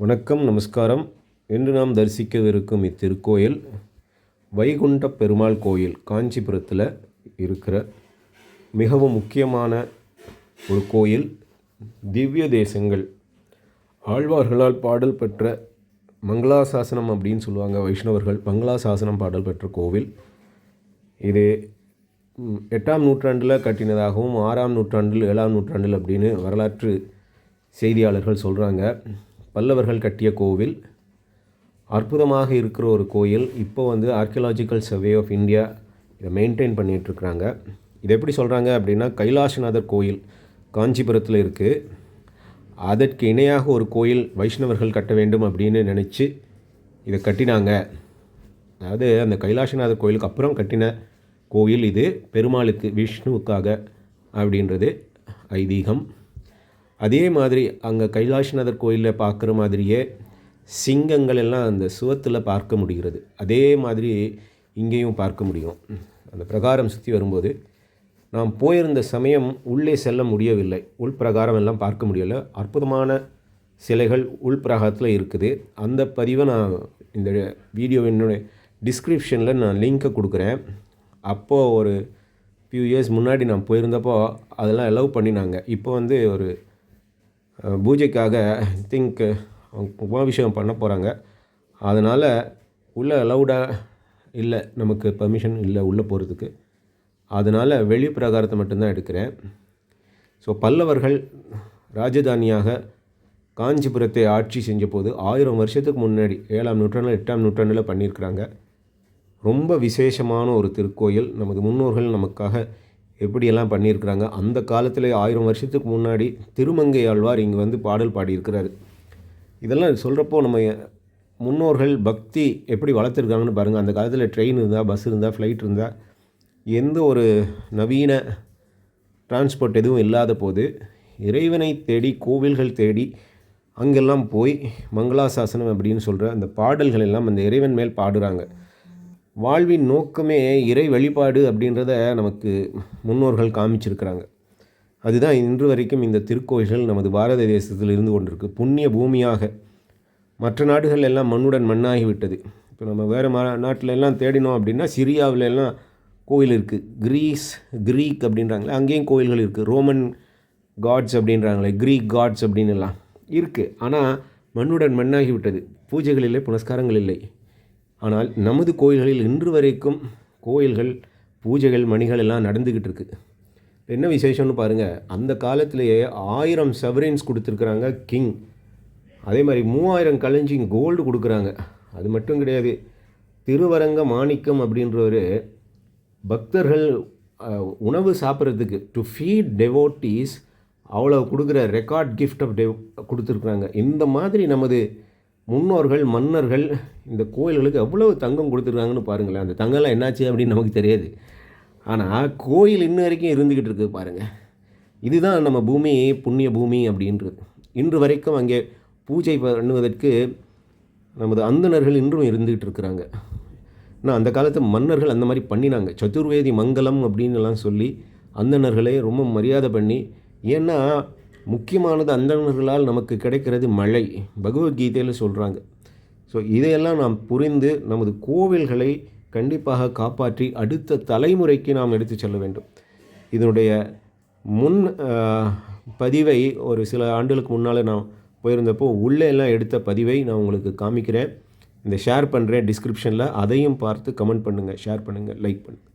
வணக்கம், நமஸ்காரம். இன்று நாம் தரிசிக்கவிருக்கும் இத்திருக்கோயில் வைகுண்ட பெருமாள் கோயில் காஞ்சிபுரத்தில் இருக்கிற மிகவும் முக்கியமான ஒரு கோயில். திவ்ய தேசங்கள் ஆழ்வார்களால் பாடல் பெற்ற மங்களாசாசனம் அப்படின்னு சொல்லுவாங்க. வைஷ்ணவர்கள் மங்களாசாசனம் பாடல் பெற்ற கோவில் இது 8ஆம் நூற்றாண்டில் கட்டினதாகவும் 6ஆம் நூற்றாண்டில் 7ஆம் நூற்றாண்டில் அப்படின்னு வரலாற்று செய்தியாளர்கள் சொல்கிறாங்க. பல்லவர்கள் கட்டிய கோவில், அற்புதமாக இருக்கிற ஒரு கோயில். இப்போ ஆர்கியாலஜிக்கல் சர்வே ஆஃப் இந்தியா இதை மெயின்டைன் பண்ணிகிட்ருக்குறாங்க. இது எப்படி சொல்கிறாங்க அப்படின்னா, கைலாசநாதர் கோயில் காஞ்சிபுரத்தில் இருக்குது. அதற்கு இணையாக ஒரு கோயில் வைஷ்ணவர்கள் கட்ட வேண்டும் அப்படின்னு நினச்சி இதை கட்டினாங்க. அதாவது அந்த கைலாசநாதர் கோயிலுக்கு அப்புறம் கட்டின கோயில் இது. பெருமாளுக்கு, விஷ்ணுவுக்காக அப்படின்றது ஐதீகம். அதே மாதிரி அங்கே கைலாசநாதர் கோயிலில் பார்க்குற மாதிரியே சிங்கங்கள் எல்லாம் அந்த சுவத்தில் பார்க்க முடிகிறது. அதே மாதிரி இங்கேயும் பார்க்க முடியும். அந்த பிரகாரம் சுற்றி வரும்போது நாம் போயிருந்த சமயம் உள்ளே செல்ல முடியவில்லை. உள்பிரகாரம் எல்லாம் பார்க்க முடியலை. அற்புதமான சிலைகள் உள்பிரகாரத்தில் இருக்குது. அந்த பதிவை நான் இந்த வீடியோவினுடைய டிஸ்கிரிப்ஷனில் நான் லிங்க்கை கொடுக்குறேன். அப்போது ஒரு ஃபியூ இயர்ஸ் முன்னாடி நான் போயிருந்தப்போ அதெல்லாம் அலோவ் பண்ணினாங்க. இப்போ ஒரு பூஜைக்காக திங்க் உபாபிஷேகம் பண்ண போகிறாங்க. அதனால் உள்ளே அலௌடாக இல்லை, நமக்கு பர்மிஷன் இல்லை உள்ளே போகிறதுக்கு. அதனால் வெளி பிரகாரத்தை மட்டும்தான் எடுக்கிறேன். ஸோ பல்லவர்கள் ராஜதானியாக காஞ்சிபுரத்தை ஆட்சி செஞ்ச போது 1000 வருஷத்துக்கு முன்னாடி 7ஆம் நூற்றாண்டில் 8ஆம் நூற்றாண்டில் பண்ணியிருக்கிறாங்க. ரொம்ப விசேஷமான ஒரு திருக்கோயில். நமது முன்னோர்கள் நமக்காக எப்படியெல்லாம் பண்ணியிருக்கிறாங்க. அந்த காலத்தில் 1000 வருஷத்துக்கு முன்னாடி திருமங்கை ஆழ்வார் இங்கே பாடல் பாடியிருக்கிறாரு. இதெல்லாம் சொல்கிறப்போ நம்ம முன்னோர்கள் பக்தி எப்படி வளர்த்துருக்காங்கன்னு பாருங்கள். அந்த காலத்தில் ட்ரெயின் இருந்தால், பஸ் இருந்தால், ஃப்ளைட் இருந்தால், எந்த ஒரு நவீன டிரான்ஸ்போர்ட் எதுவும் இல்லாத போது இறைவனை தேடி, கோவில்கள் தேடி அங்கெல்லாம் போய் மங்களாசாசனம் அப்படின்னு சொல்கிற அந்த பாடல்கள் எல்லாம் அந்த இறைவன் மேல் பாடுறாங்க. வாழ்வின் நோக்கமே இறை வழிபாடு அப்படின்றத நமக்கு முன்னோர்கள் காமிச்சிருக்கிறாங்க. அதுதான் இன்று வரைக்கும் இந்த திருக்கோயில்கள் நமது பாரத தேசத்தில் இருந்து கொண்டிருக்கு. புண்ணிய பூமியாக. மற்ற நாடுகள் எல்லாம் மண்ணுடன் மண்ணாகிவிட்டது. இப்போ நம்ம வேறு நாட்டில் எல்லாம் தேடினோம் அப்படின்னா, சிரியாவில் எல்லாம் கோயில் இருக்குது. க்ரீக் அப்படின்றாங்களே, அங்கேயும் கோயில்கள் இருக்குது. ரோமன் காட்ஸ் அப்படின்றாங்களே, க்ரீக் காட்ஸ் அப்படின்னு எல்லாம் இருக்குது. ஆனால் மண்ணுடன் மண்ணாகிவிட்டது. பூஜைகள் இல்லை, புனஸ்காரங்கள் இல்லை. ஆனால் நமது கோயில்களில் இன்று வரைக்கும் கோயில்கள், பூஜைகள், மணிகள் எல்லாம் நடந்துக்கிட்டு இருக்குது. என்ன விசேஷம்னு பாருங்கள். அந்த காலத்திலேயே 1000 சவரின்ஸ் கொடுத்துருக்குறாங்க கிங். அதே மாதிரி 3000 கலஞ்சி கோல்டு கொடுக்குறாங்க. அது மட்டும் கிடையாது, திருவரங்க மாணிக்கம் அப்படின்றவர் பக்தர்கள் உணவு சாப்பிட்றதுக்கு டு ஃபீட் டெவோட்டீஸ் அவ்வளோ கொடுக்குற ரெக்கார்ட் கிஃப்ட் ஆஃப் கொடுத்துருக்குறாங்க. இந்த மாதிரி நமது முன்னோர்கள், மன்னர்கள் இந்த கோயில்களுக்கு எவ்வளவு தங்கம் கொடுத்துருக்காங்கன்னு பாருங்களேன். அந்த தங்கம்லாம் என்னாச்சு அப்படின்னு நமக்கு தெரியாது. ஆனால் கோயில் இன்ன வரைக்கும் இருந்துக்கிட்டு இருக்குது பாருங்கள். இதுதான் நம்ம பூமி, புண்ணிய பூமி அப்படின்றது. இன்று வரைக்கும் அங்கே பூஜை பண்ணுவதற்கு நமது அந்தணர்கள் இன்றும் இருந்துக்கிட்டு இருக்கிறாங்க. ஆனால் அந்த காலத்து மன்னர்கள் அந்த மாதிரி பண்ணினாங்க. சதுர்வேதி மங்கலம் அப்படின்னு எல்லாம் சொல்லி அந்தணர்களே ரொம்ப மரியாதை பண்ணி. ஏன்னா முக்கியமானது அந்தணர்களால் நமக்கு கிடைக்கிறது மழை. பகவத்கீதையில் சொல்கிறாங்க. ஸோ இதையெல்லாம் நாம் புரிந்து நமது கோவில்களை கண்டிப்பாக காப்பாற்றி அடுத்த தலைமுறைக்கு நாம் எடுத்து செல்ல வேண்டும். இதனுடைய முன் பதிவை ஒரு சில ஆண்டுகளுக்கு முன்னால் நான் போயிருந்தப்போ உள்ளே எல்லாம் எடுத்த பதிவை நான் உங்களுக்கு காமிக்கிறேன். இந்த ஷேர் பண்ணுறேன் டிஸ்கிரிப்ஷனில். அதையும் பார்த்து கமெண்ட் பண்ணுங்கள், ஷேர் பண்ணுங்கள், லைக் பண்ணுங்கள்.